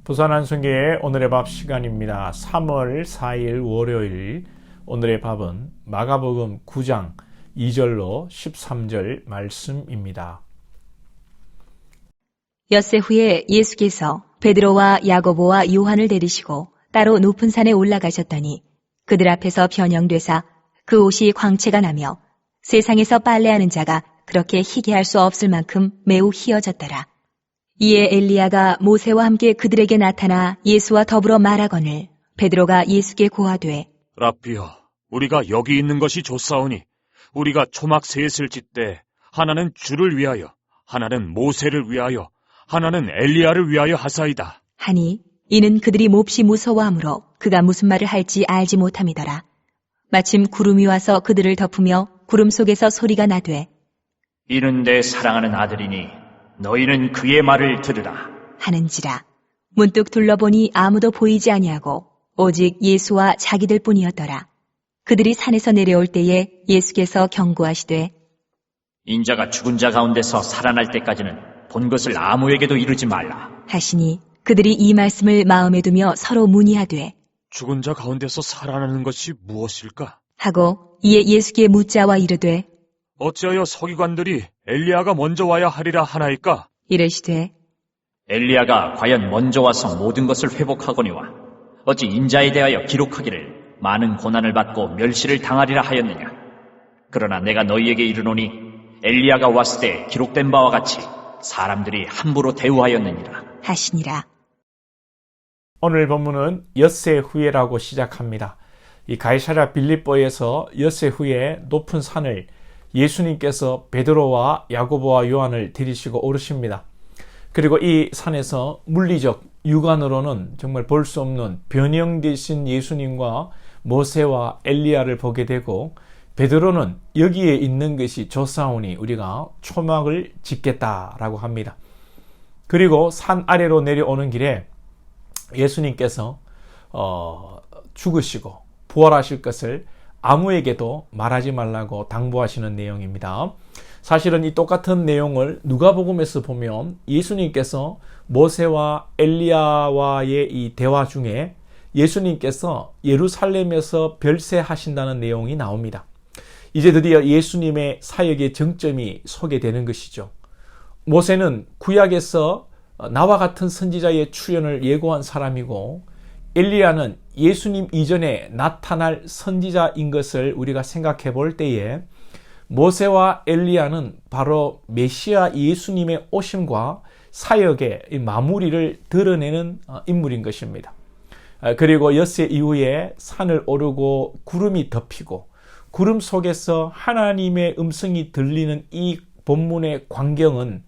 부산 한성교회 오늘의 밥 시간입니다. 3월 4일 월요일 오늘의 밥은 마가복음 9장 2절로 13절 말씀입니다. 엿새 후에 예수께서 베드로와 야고보와 요한을 데리시고 따로 높은 산에 올라가셨더니 그들 앞에서 변형되사 그 옷이 광채가 나며 세상에서 빨래하는 자가 그렇게 희게 할 수 없을 만큼 매우 희어졌더라. 이에 엘리야가 모세와 함께 그들에게 나타나 예수와 더불어 말하거늘 베드로가 예수께 고하되 랍비여, 우리가 여기 있는 것이 좋사오니 우리가 초막 셋을 짓되 하나는 주를 위하여, 하나는 모세를 위하여, 하나는 엘리야를 위하여 하사이다. 하니 이는 그들이 몹시 무서워하므로 그가 무슨 말을 할지 알지 못함이더라. 마침 구름이 와서 그들을 덮으며 구름 속에서 소리가 나되 이는 내 사랑하는 아들이니 너희는 그의 말을 들으라. 하는지라. 문득 둘러보니 아무도 보이지 아니하고 오직 예수와 자기들 뿐이었더라. 그들이 산에서 내려올 때에 예수께서 경고하시되 인자가 죽은 자 가운데서 살아날 때까지는 본 것을 아무에게도 이르지 말라. 하시니 그들이 이 말씀을 마음에 두며 서로 문의하되 죽은 자 가운데서 살아나는 것이 무엇일까? 하고 이에 예수께 묻자와 이르되 어찌하여 서기관들이 엘리야가 먼저 와야 하리라 하나이까? 이르시되 엘리야가 과연 먼저 와서 모든 것을 회복하거니와 어찌 인자에 대하여 기록하기를 많은 고난을 받고 멸시를 당하리라 하였느냐. 그러나 내가 너희에게 이르노니 엘리야가 왔을 때 기록된 바와 같이 사람들이 함부로 대우하였느니라. 하시니라. 오늘 본문은 엿새 후에라고 시작합니다. 이 가이사랴 빌립보에서 엿새 후에 높은 산을 예수님께서 베드로와 야고보와 요한을 데리시고 오르십니다. 그리고 이 산에서 물리적 육안으로는 정말 볼 수 없는 변형되신 예수님과 모세와 엘리야를 보게 되고 베드로는 여기에 있는 것이 좋사오니 우리가 초막을 짓겠다라고 합니다. 그리고 산 아래로 내려오는 길에 예수님께서 죽으시고 부활하실 것을 아무에게도 말하지 말라고 당부하시는 내용입니다. 사실은 이 똑같은 내용을 누가복음에서 보면 예수님께서 모세와 엘리야와의 이 대화 중에 예수님께서 예루살렘에서 별세하신다는 내용이 나옵니다. 이제 드디어 예수님의 사역의 정점이 소개되는 것이죠. 모세는 구약에서 나와 같은 선지자의 출현을 예고한 사람이고 엘리야는 예수님 이전에 나타날 선지자인 것을 우리가 생각해 볼 때에 모세와 엘리야는 바로 메시아 예수님의 오심과 사역의 마무리를 드러내는 인물인 것입니다. 그리고 엿새 이후에 산을 오르고 구름이 덮이고 구름 속에서 하나님의 음성이 들리는 이 본문의 광경은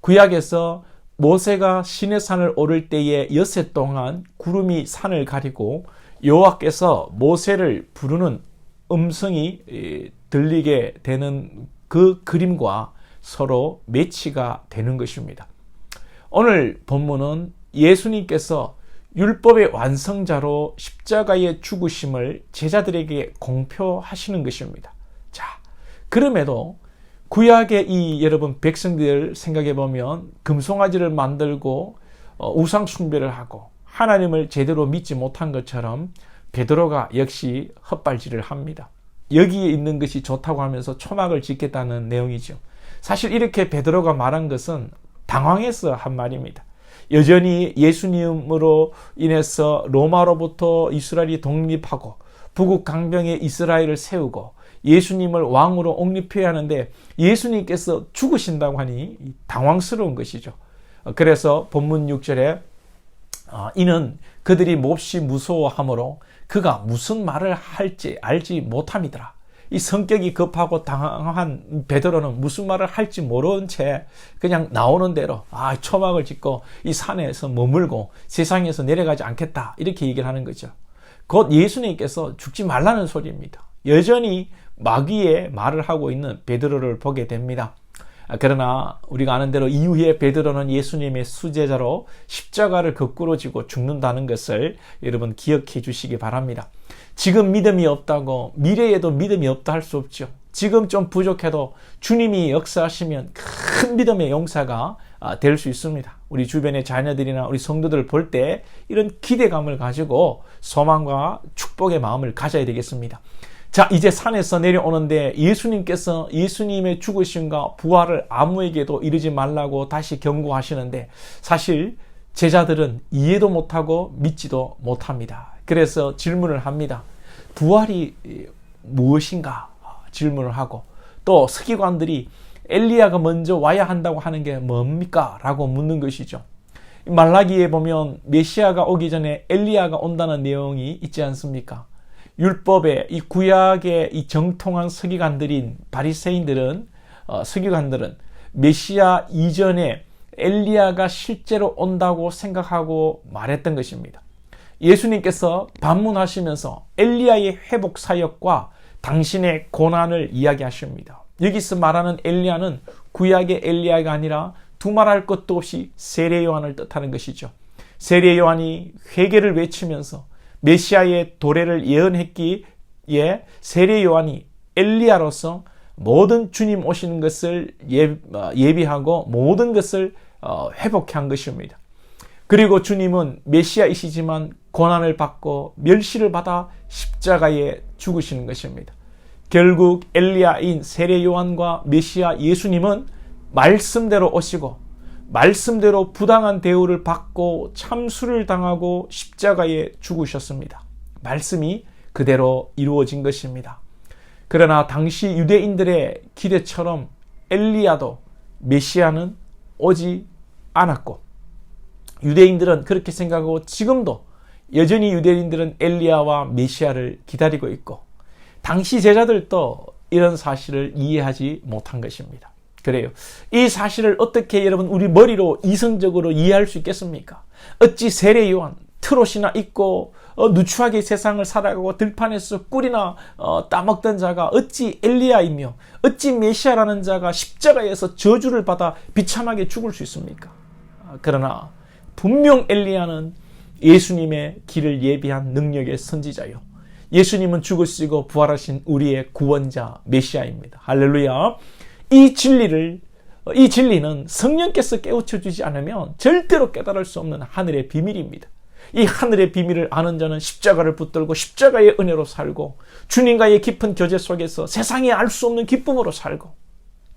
구약에서 모세가 시내산을 오를 때에 엿새 동안 구름이 산을 가리고 여호와께서 모세를 부르는 음성이 들리게 되는 그 그림과 서로 매치가 되는 것입니다. 오늘 본문은 예수님께서 율법의 완성자로 십자가의 죽으심을 제자들에게 공표하시는 것입니다. 자, 그럼에도 구약의 이 여러분 백성들 생각해 보면 금송아지를 만들고 우상 숭배를 하고 하나님을 제대로 믿지 못한 것처럼 베드로가 역시 헛발질을 합니다. 여기에 있는 것이 좋다고 하면서 초막을 짓겠다는 내용이죠. 사실 이렇게 베드로가 말한 것은 당황해서 한 말입니다. 여전히 예수님으로 인해서 로마로부터 이스라엘이 독립하고 북극 강병에 이스라엘을 세우고 예수님을 왕으로 옹립해야 하는데 예수님께서 죽으신다고 하니 당황스러운 것이죠. 그래서 본문 6절에 이는 그들이 몹시 무서워하므로 그가 무슨 말을 할지 알지 못함이더라. 이 성격이 급하고 당황한 베드로는 무슨 말을 할지 모르는 채 그냥 나오는 대로 초막을 짓고 이 산에서 머물고 세상에서 내려가지 않겠다 이렇게 얘기를 하는 거죠. 곧 예수님께서 죽지 말라는 소리입니다. 여전히 마귀의 말을 하고 있는 베드로를 보게 됩니다. 그러나 우리가 아는 대로 이후에 베드로는 예수님의 수제자로 십자가를 거꾸로 지고 죽는다는 것을 여러분 기억해 주시기 바랍니다. 지금 믿음이 없다고 미래에도 믿음이 없다 할 수 없죠. 지금 좀 부족해도 주님이 역사하시면 큰 믿음의 용사가 될 수 있습니다. 우리 주변의 자녀들이나 우리 성도들을 볼 때 이런 기대감을 가지고 소망과 축복의 마음을 가져야 되겠습니다. 자, 이제 산에서 내려오는데 예수님께서 예수님의 죽으심과 부활을 아무에게도 이르지 말라고 다시 경고하시는데 사실 제자들은 이해도 못하고 믿지도 못합니다. 그래서 질문을 합니다. 부활이 무엇인가 질문을 하고 또 서기관들이 엘리야가 먼저 와야 한다고 하는 게 뭡니까? 라고 묻는 것이죠. 말라기에 보면 메시아가 오기 전에 엘리야가 온다는 내용이 있지 않습니까? 율법의 이 구약의 이 정통한 서기관들인 바리새인들은 서기관들은 메시아 이전에 엘리야가 실제로 온다고 생각하고 말했던 것입니다. 예수님께서 반문하시면서 엘리야의 회복 사역과 당신의 고난을 이야기하십니다. 여기서 말하는 엘리야는 구약의 엘리야가 아니라 두말할 것도 없이 세례 요한을 뜻하는 것이죠. 세례 요한이 회개를 외치면서 메시아의 도래를 예언했기에 세례 요한이 엘리야로서 모든 주님 오시는 것을 예비하고 모든 것을 회복한 것입니다. 그리고 주님은 메시아이시지만 고난을 받고 멸시를 받아 십자가에 죽으시는 것입니다. 결국 엘리야인 세례 요한과 메시아 예수님은 말씀대로 오시고 말씀대로 부당한 대우를 받고 참수를 당하고 십자가에 죽으셨습니다. 말씀이 그대로 이루어진 것입니다. 그러나 당시 유대인들의 기대처럼 엘리야도 메시아는 오지 않았고 유대인들은 그렇게 생각하고 지금도 여전히 유대인들은 엘리야와 메시아를 기다리고 있고 당시 제자들도 이런 사실을 이해하지 못한 것입니다. 그래요. 이 사실을 어떻게 여러분 우리 머리로 이성적으로 이해할 수 있겠습니까? 어찌 세례 요한 트롯이나 입고 누추하게 세상을 살아가고 들판에서 꿀이나 따먹던 자가 어찌 엘리야이며 어찌 메시아라는 자가 십자가에서 저주를 받아 비참하게 죽을 수 있습니까? 그러나 분명 엘리야는 예수님의 길을 예비한 능력의 선지자요. 예수님은 죽으시고 부활하신 우리의 구원자 메시아입니다. 할렐루야. 이 진리는 성령께서 깨우쳐 주지 않으면 절대로 깨달을 수 없는 하늘의 비밀입니다. 이 하늘의 비밀을 아는 자는 십자가를 붙들고 십자가의 은혜로 살고 주님과의 깊은 교제 속에서 세상에 알 수 없는 기쁨으로 살고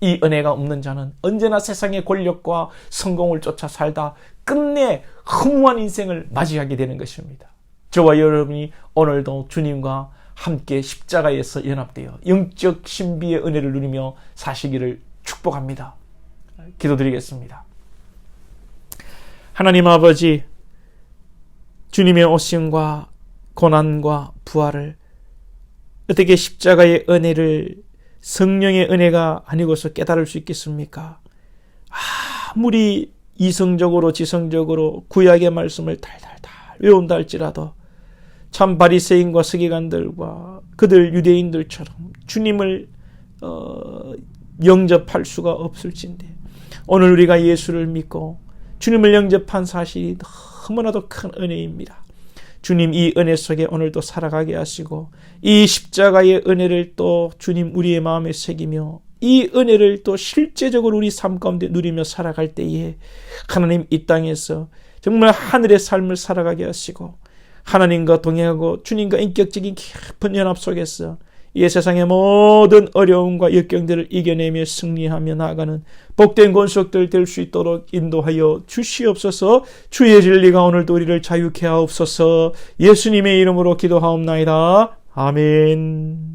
이 은혜가 없는 자는 언제나 세상의 권력과 성공을 쫓아 살다 끝내 허무한 인생을 맞이하게 되는 것입니다. 저와 여러분이 오늘도 주님과 함께 십자가에서 연합되어 영적 신비의 은혜를 누리며 사시기를 축복합니다. 기도드리겠습니다. 하나님 아버지, 주님의 오심과 고난과 부활을 어떻게 십자가의 은혜를 성령의 은혜가 아니고서 깨달을 수 있겠습니까? 아무리 이성적으로 지성적으로 구약의 말씀을 달달달 외운다 할지라도 참 바리새인과 서기관들과 그들 유대인들처럼 주님을 영접할 수가 없을진데 오늘 우리가 예수를 믿고 주님을 영접한 사실이 너무나도 큰 은혜입니다. 주님 이 은혜 속에 오늘도 살아가게 하시고 이 십자가의 은혜를 또 주님 우리의 마음에 새기며 이 은혜를 또 실제적으로 우리 삶 가운데 누리며 살아갈 때에 하나님 이 땅에서 정말 하늘의 삶을 살아가게 하시고 하나님과 동행하고 주님과 인격적인 깊은 연합 속에서 이 세상의 모든 어려움과 역경들을 이겨내며 승리하며 나아가는 복된 권속들 될 수 있도록 인도하여 주시옵소서. 주의 진리가 오늘도 우리를 자유케 하옵소서. 예수님의 이름으로 기도하옵나이다. 아멘.